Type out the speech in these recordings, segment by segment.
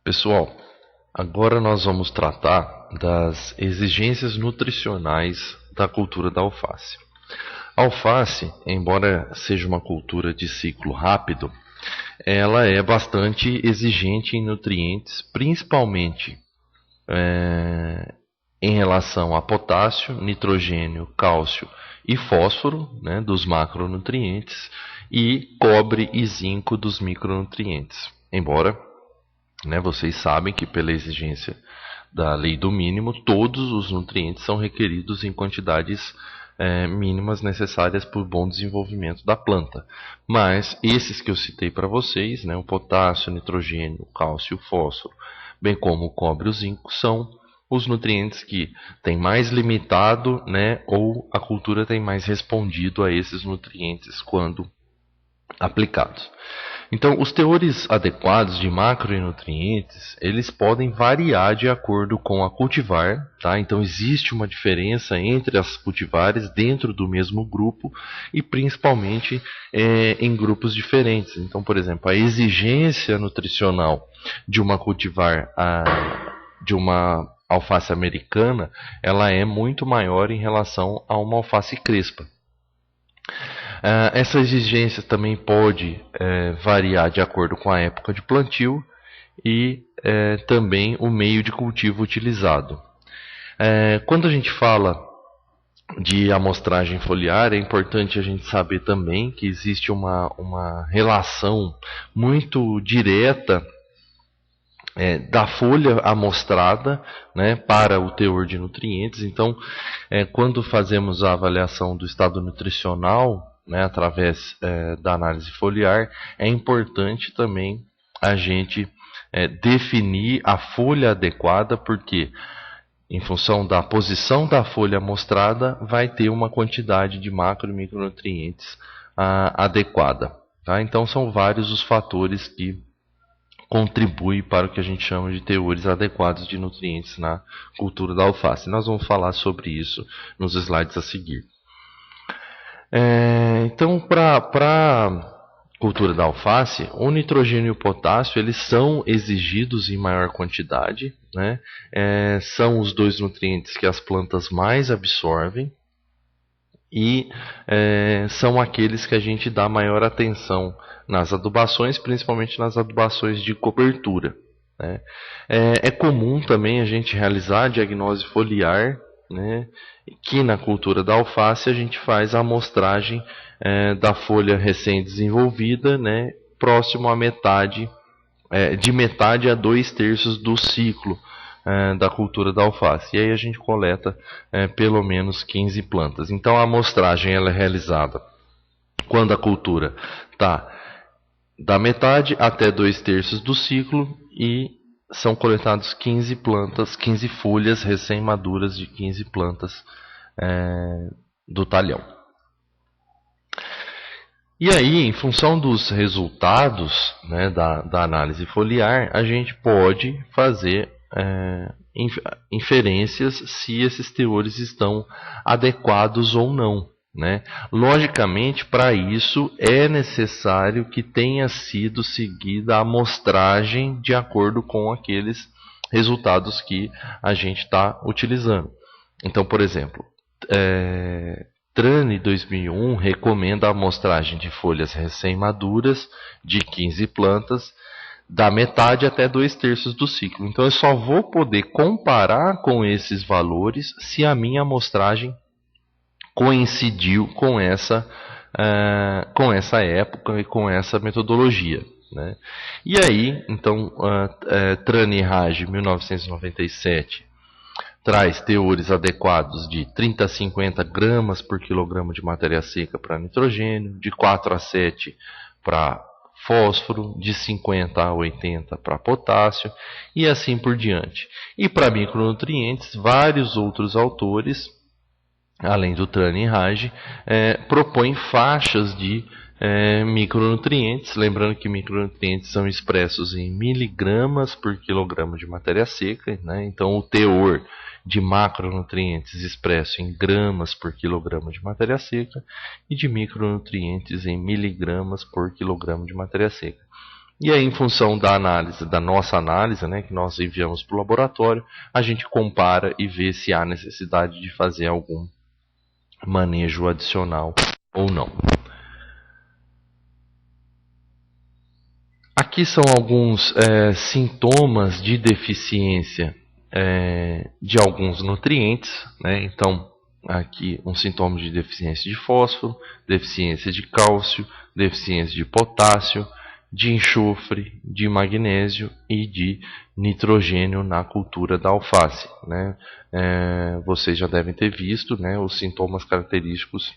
Pessoal, agora nós vamos tratar das exigências nutricionais da cultura da alface. A alface, embora seja uma cultura de ciclo rápido, ela é bastante exigente em nutrientes, principalmente em relação a potássio, nitrogênio, cálcio e fósforo, dos macronutrientes, e cobre e zinco dos micronutrientes. Embora vocês sabem que pela exigência da lei do mínimo, todos os nutrientes são requeridos em quantidades mínimas necessárias para o bom desenvolvimento da planta. Mas esses que eu citei para vocês, o potássio, o nitrogênio, o cálcio e o fósforo, bem como o cobre e o zinco, são os nutrientes que têm mais limitado, ou a cultura tem mais respondido a esses nutrientes quando aplicados. Então, os teores adequados de macronutrientes, eles podem variar de acordo com a cultivar, tá? Então, existe uma diferença entre as cultivares dentro do mesmo grupo e principalmente em grupos diferentes. Então, por exemplo, a exigência nutricional de uma cultivar, de uma alface americana, ela é muito maior em relação a uma alface crespa. Essa exigência também pode variar de acordo com a época de plantio e também o meio de cultivo utilizado. Quando a gente fala de amostragem foliar, é importante a gente saber também que existe uma relação muito direta da folha amostrada para o teor de nutrientes. Então, quando fazemos a avaliação do estado nutricional, através da análise foliar, é importante também a gente definir a folha adequada, porque em função da posição da folha amostrada, vai ter uma quantidade de macro e micronutrientes adequada. Tá? Então, são vários os fatores que contribuem para o que a gente chama de teores adequados de nutrientes na cultura da alface. Nós vamos falar sobre isso nos slides a seguir. Então, para a cultura da alface, o nitrogênio e o potássio eles são exigidos em maior quantidade. São os dois nutrientes que as plantas mais absorvem e são aqueles que a gente dá maior atenção nas adubações, principalmente nas adubações de cobertura. É comum também a gente realizar a diagnose foliar, que na cultura da alface a gente faz a amostragem da folha recém-desenvolvida, próximo à metade, de metade a 2/3 do ciclo da cultura da alface. E aí a gente coleta pelo menos 15 plantas. Então a amostragem ela é realizada quando a cultura está da metade até 2/3 do ciclo e são coletados 15 plantas, 15 folhas recém-maduras de 15 plantas do talhão. E aí, em função dos resultados da análise foliar, a gente pode fazer inferências se esses teores estão adequados ou não. Logicamente, para isso é necessário que tenha sido seguida a amostragem de acordo com aqueles resultados que a gente está utilizando. Então, por exemplo, Trane 2001 recomenda a amostragem de folhas recém-maduras de 15 plantas, da metade até 2/3 do ciclo. Então eu só vou poder comparar com esses valores se a minha amostragem coincidiu com essa época e com essa metodologia. E aí, então, Trane e Raj, 1997, traz teores adequados de 30 a 50 gramas por quilograma de matéria seca para nitrogênio, de 4 a 7 para fósforo, de 50 a 80 para potássio e assim por diante. E para micronutrientes, vários outros autores, além do Trane e Raj, propõem faixas de micronutrientes, lembrando que micronutrientes são expressos em miligramas por quilograma de matéria seca, então o teor de macronutrientes expresso em gramas por quilograma de matéria seca e de micronutrientes em miligramas por quilograma de matéria seca. E aí, em função da análise, da nossa análise, né, que nós enviamos para o laboratório, a gente compara e vê se há necessidade de fazer algum manejo adicional ou não. Aqui são alguns sintomas de deficiência de alguns nutrientes, né? Então, aqui um sintoma de deficiência de fósforo, deficiência de cálcio, deficiência de potássio, de enxofre, de magnésio e de nitrogênio na cultura da alface, né? Vocês já devem ter visto, né, os sintomas característicos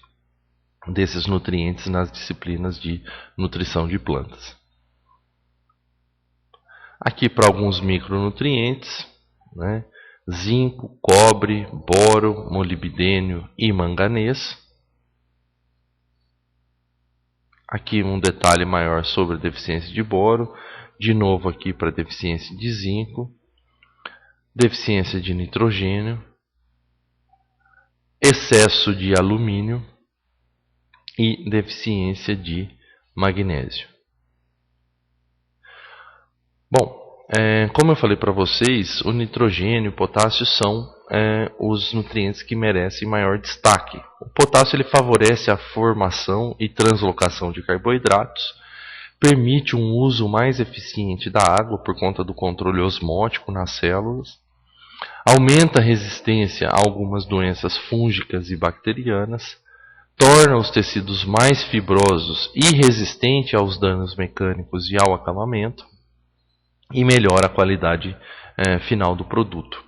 desses nutrientes nas disciplinas de nutrição de plantas. Aqui para alguns micronutrientes, né? Zinco, cobre, boro, molibdênio e manganês. Aqui um detalhe maior sobre a deficiência de boro. De novo aqui para a deficiência de zinco, deficiência de nitrogênio, excesso de alumínio e deficiência de magnésio. Bom, como eu falei para vocês, o nitrogênio e o potássio são os nutrientes que merecem maior destaque. O potássio ele favorece a formação e translocação de carboidratos, permite um uso mais eficiente da água por conta do controle osmótico nas células, aumenta a resistência a algumas doenças fúngicas e bacterianas, torna os tecidos mais fibrosos e resistentes aos danos mecânicos e ao acabamento, e melhora a qualidade final do produto.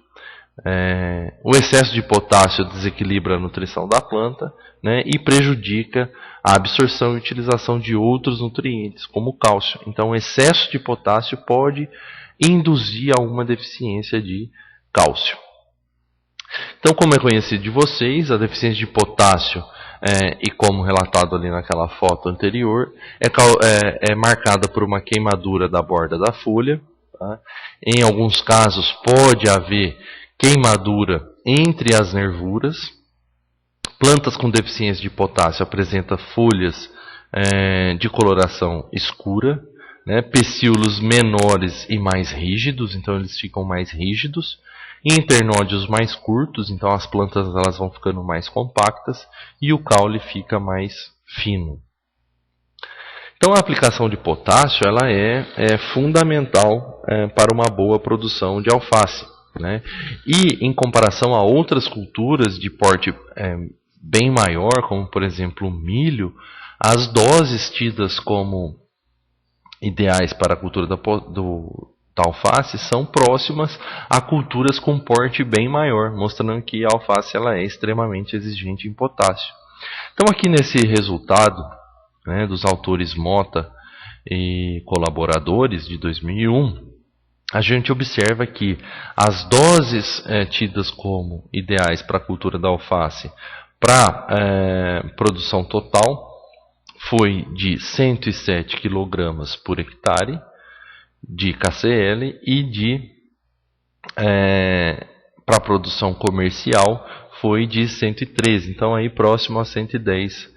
O excesso de potássio desequilibra a nutrição da planta, né, e prejudica a absorção e utilização de outros nutrientes, como o cálcio. Então, o excesso de potássio pode induzir a uma deficiência de cálcio. Então, como é conhecido de vocês, a deficiência de potássio, e como relatado ali naquela foto anterior, é marcada por uma queimadura da borda da folha. Tá? Em alguns casos pode haver queimadura entre as nervuras. Plantas com deficiência de potássio apresentam folhas de coloração escura, né? Pecíolos menores e mais rígidos, então eles ficam mais rígidos. Internódios mais curtos, então as plantas elas vão ficando mais compactas e o caule fica mais fino. Então a aplicação de potássio ela é fundamental para uma boa produção de alface, né? E em comparação a outras culturas de porte bem maior, como por exemplo o milho, as doses tidas como ideais para a cultura da alface são próximas a culturas com porte bem maior, mostrando que a alface ela é extremamente exigente em potássio. Então aqui nesse resultado, né, dos autores Mota e colaboradores de 2001, a gente observa que as doses tidas como ideais para a cultura da alface para produção total foi de 107 kg por hectare de KCl e para a produção comercial foi de 113, então aí próximo a 110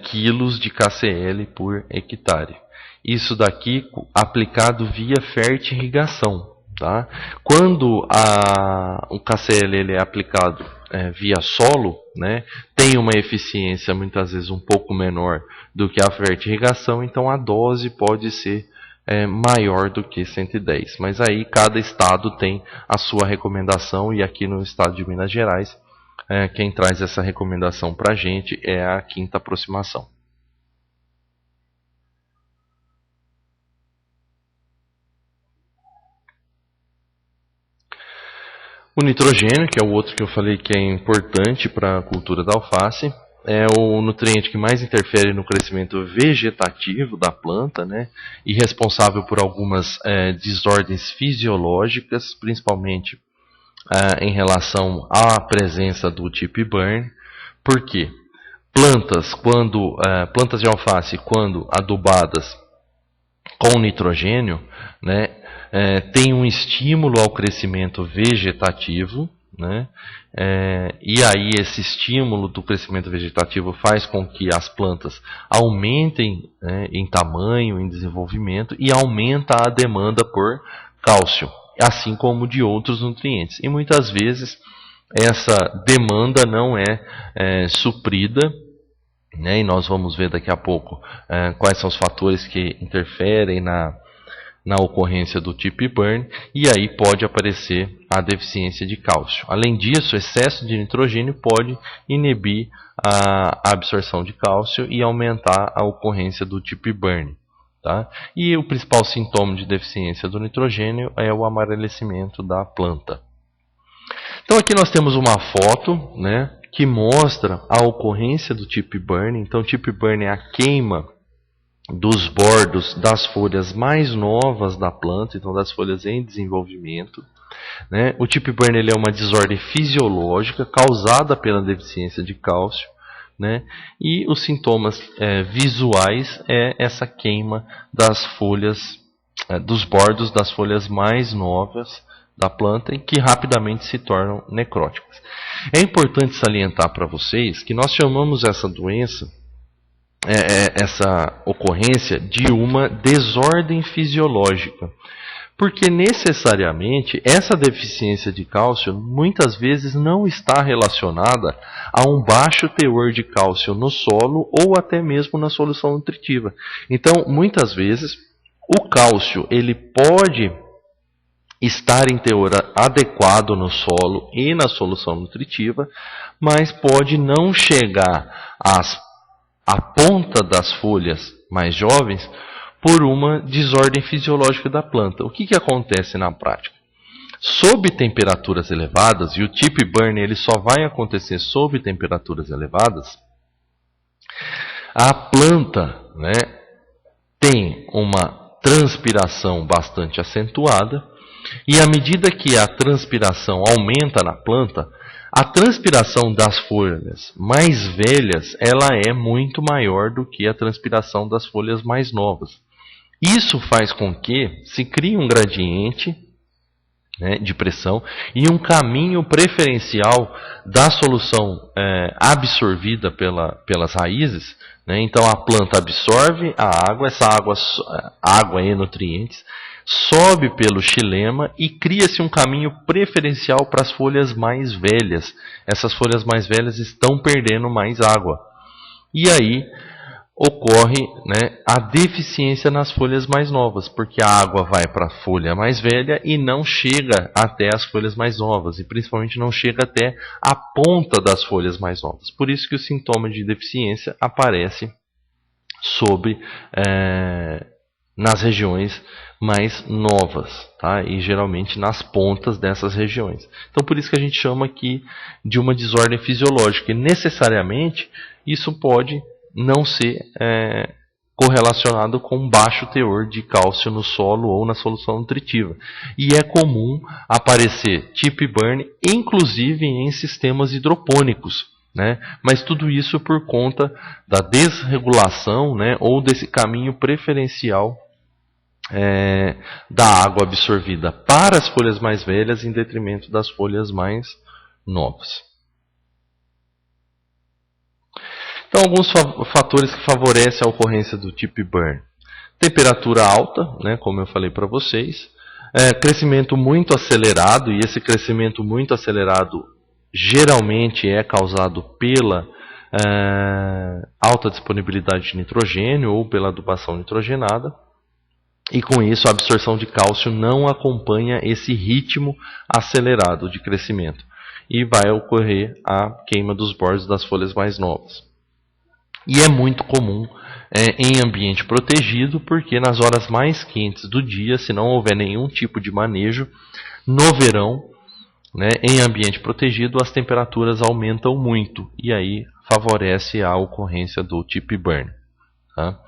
quilos de KCl por hectare. Isso daqui aplicado via fertirrigação. Tá? Quando o KCl ele é aplicado via solo, né, tem uma eficiência muitas vezes um pouco menor do que a fertirrigação, então a dose pode ser maior do que 110. Mas aí cada estado tem a sua recomendação e aqui no estado de Minas Gerais, quem traz essa recomendação para a gente é a quinta aproximação. O nitrogênio, que é o outro que eu falei que é importante para a cultura da alface, é o nutriente que mais interfere no crescimento vegetativo da planta, né, e responsável por algumas desordens fisiológicas, principalmente em relação à presença do tip burn. Por quê? Plantas de alface, quando adubadas com nitrogênio, né, tem um estímulo ao crescimento vegetativo, né? E aí esse estímulo do crescimento vegetativo faz com que as plantas aumentem, né, em tamanho, em desenvolvimento, e aumenta a demanda por cálcio, assim como de outros nutrientes. E muitas vezes essa demanda não é suprida, né? E nós vamos ver daqui a pouco quais são os fatores que interferem na ocorrência do tip burn, e aí pode aparecer a deficiência de cálcio. Além disso, o excesso de nitrogênio pode inibir a absorção de cálcio e aumentar a ocorrência do tip burn. Tá? E o principal sintoma de deficiência do nitrogênio é o amarelecimento da planta. Então aqui nós temos uma foto, né, que mostra a ocorrência do tip burn. Então, tip burn é a queima dos bordos das folhas mais novas da planta, então das folhas em desenvolvimento, né? O tip burn ele é uma desordem fisiológica causada pela deficiência de cálcio, né? E os sintomas visuais é essa queima das folhas, dos bordos das folhas mais novas da planta e que rapidamente se tornam necróticas. É importante salientar para vocês que nós chamamos essa doença, essa ocorrência, de uma desordem fisiológica, porque necessariamente essa deficiência de cálcio muitas vezes não está relacionada a um baixo teor de cálcio no solo ou até mesmo na solução nutritiva. Então, muitas vezes o cálcio ele pode estar em teor adequado no solo e na solução nutritiva, mas pode não chegar à ponta das folhas mais jovens por uma desordem fisiológica da planta. O que acontece na prática? Sob temperaturas elevadas, e o tip burn ele só vai acontecer sob temperaturas elevadas, a planta, né, tem uma transpiração bastante acentuada, e à medida que a transpiração aumenta na planta, a transpiração das folhas mais velhas ela é muito maior do que a transpiração das folhas mais novas. Isso faz com que se crie um gradiente, né, de pressão e um caminho preferencial da solução absorvida pelas raízes, né? Então a planta absorve a água, essa água e nutrientes, sobe pelo xilema e cria-se um caminho preferencial para as folhas mais velhas. Essas folhas mais velhas estão perdendo mais água. E aí ocorre, né, a deficiência nas folhas mais novas, porque a água vai para a folha mais velha e não chega até as folhas mais novas, e principalmente não chega até a ponta das folhas mais novas. Por isso que o sintoma de deficiência aparece nas regiões mais novas, tá? E geralmente nas pontas dessas regiões. Então por isso que a gente chama aqui de uma desordem fisiológica, e necessariamente isso pode não ser correlacionado com baixo teor de cálcio no solo ou na solução nutritiva. E é comum aparecer tip burn, inclusive em sistemas hidropônicos, né? Mas tudo isso por conta da desregulação, né, ou desse caminho preferencial da água absorvida para as folhas mais velhas em detrimento das folhas mais novas. Então, alguns fatores que favorecem a ocorrência do tip burn. Temperatura alta, né, como eu falei para vocês. Crescimento muito acelerado, e esse crescimento muito acelerado geralmente é causado pela alta disponibilidade de nitrogênio ou pela adubação nitrogenada. E com isso a absorção de cálcio não acompanha esse ritmo acelerado de crescimento. E vai ocorrer a queima dos bordos das folhas mais novas. E é muito comum em ambiente protegido, porque nas horas mais quentes do dia, se não houver nenhum tipo de manejo, no verão, né, em ambiente protegido, as temperaturas aumentam muito. E aí favorece a ocorrência do tip burn. Tá?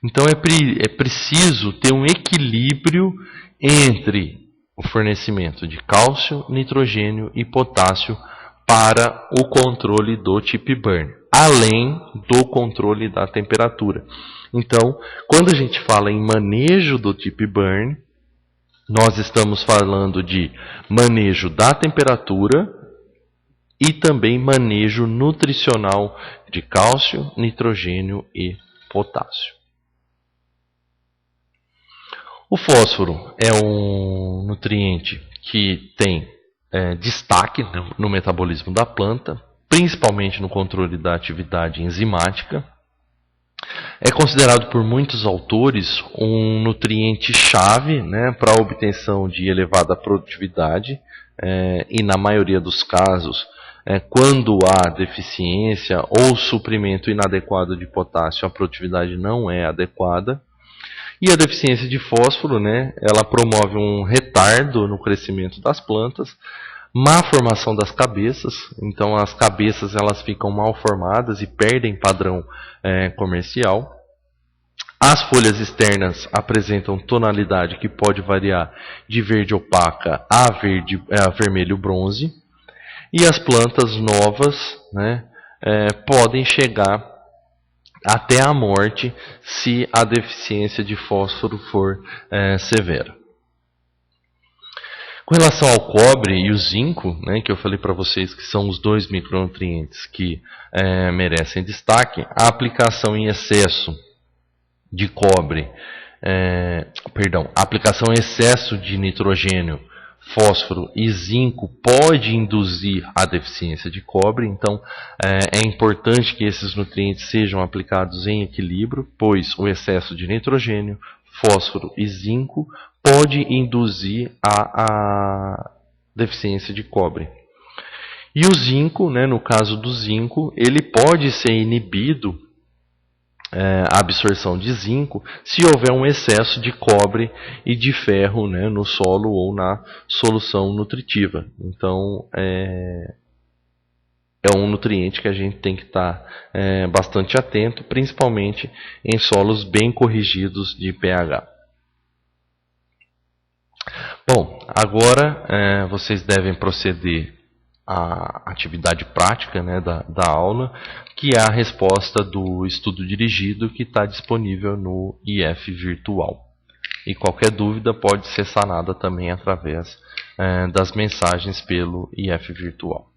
Então é preciso ter um equilíbrio entre o fornecimento de cálcio, nitrogênio e potássio para o controle do tip burn, além do controle da temperatura. Então, quando a gente fala em manejo do tip burn, nós estamos falando de manejo da temperatura, e também manejo nutricional de cálcio, nitrogênio e potássio. O fósforo é um nutriente que tem destaque no metabolismo da planta, principalmente no controle da atividade enzimática. É considerado por muitos autores um nutriente-chave, né, para a obtenção de elevada produtividade e, na maioria dos casos, quando há deficiência ou suprimento inadequado de potássio, a produtividade não é adequada. E a deficiência de fósforo, né, ela promove um retardo no crescimento das plantas, má formação das cabeças, então as cabeças elas ficam mal formadas e perdem padrão comercial. As folhas externas apresentam tonalidade que pode variar de verde opaca a vermelho bronze. E as plantas novas, né, podem chegar até a morte se a deficiência de fósforo for severa. Com relação ao cobre e o zinco, né, que eu falei para vocês que são os dois micronutrientes que merecem destaque, a aplicação em excesso de cobre, a aplicação em excesso de nitrogênio, fósforo e zinco pode induzir a deficiência de cobre, então é importante que esses nutrientes sejam aplicados em equilíbrio, pois o excesso de nitrogênio, fósforo e zinco pode induzir a deficiência de cobre. E o zinco, né, no caso do zinco, ele pode ser inibido a absorção de zinco se houver um excesso de cobre e de ferro, né, no solo ou na solução nutritiva. Então é um nutriente que a gente tem que estar bastante atento, principalmente em solos bem corrigidos de pH. Bom, agora vocês devem proceder à atividade prática, né, da aula, que é a resposta do estudo dirigido que está disponível no IF Virtual. E qualquer dúvida pode ser sanada também através das mensagens pelo IF Virtual.